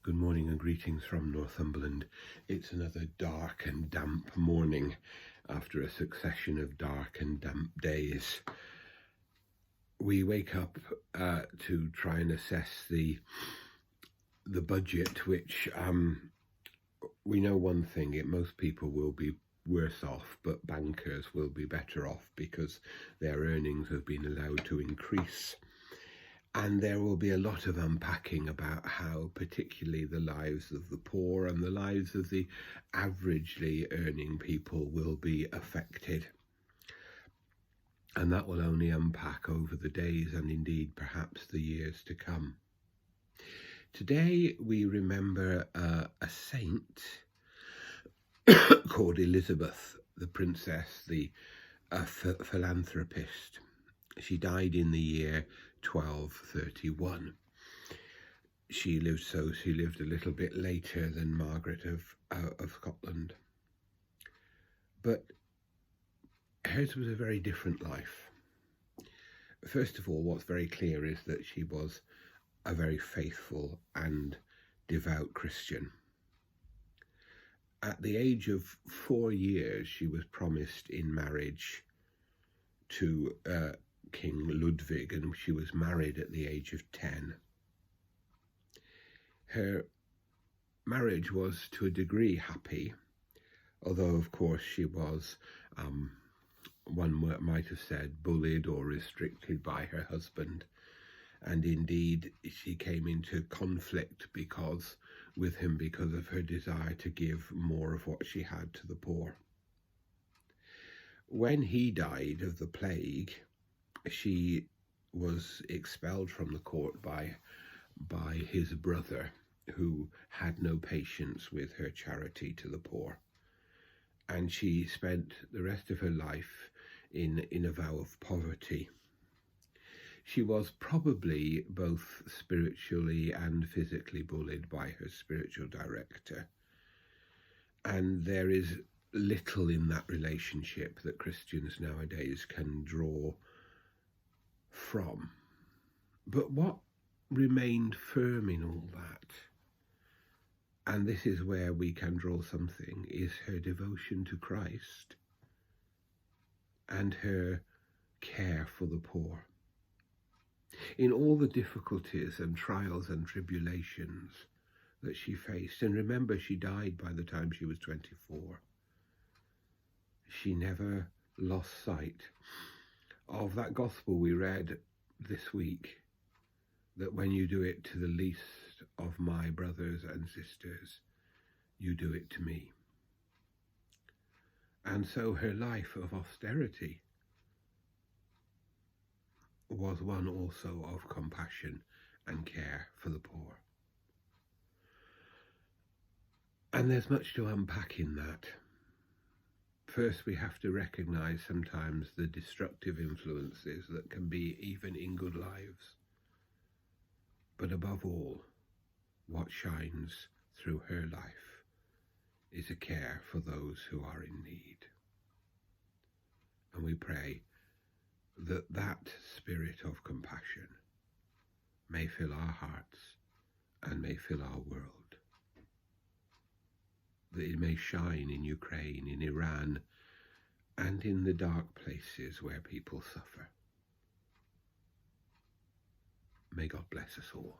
Good morning and greetings from Northumberland. It's another dark and damp morning after a succession of dark and damp days. We wake up to try and assess the budget, which we know one thing, most people will be worse off, but bankers will be better off because their earnings have been allowed to increase. And there will be a lot of unpacking about how particularly the lives of the poor and the lives of the averagely earning people will be affected. And that will only unpack over the days and indeed perhaps the years to come. Today we remember a saint called Elizabeth, the princess, the philanthropist. She died in the year 1231. She lived a little bit later than Margaret of Scotland. But hers was a very different life. First of all, what's very clear is that she was a very faithful and devout Christian. At the age of 4 years, she was promised in marriage to King Ludwig, and she was married at the age of 10. Her marriage was to a degree happy, although of course she was, one might have said, bullied or restricted by her husband, and indeed she came into conflict with him because of her desire to give more of what she had to the poor. When he died of the plague, she was expelled from the court by his brother, who had no patience with her charity to the poor. And she spent the rest of her life in a vow of poverty. She was probably both spiritually and physically bullied by her spiritual director. And there is little in that relationship that Christians nowadays can draw from. But what remained firm in all that, and this is where we can draw something, is her devotion to Christ and her care for the poor. In all the difficulties and trials and tribulations that she faced, and remember, she died by the time she was 24, she never lost sight of that gospel we read this week, that when you do it to the least of my brothers and sisters, you do it to me. And so her life of austerity was one also of compassion and care for the poor. And there's much to unpack in that. First, we have to recognize sometimes the destructive influences that can be even in good lives. But above all, what shines through her life is a care for those who are in need. And we pray that that spirit of compassion may fill our hearts and may fill our world. That it may shine in Ukraine, in Iran, and in the dark places where people suffer. May God bless us all.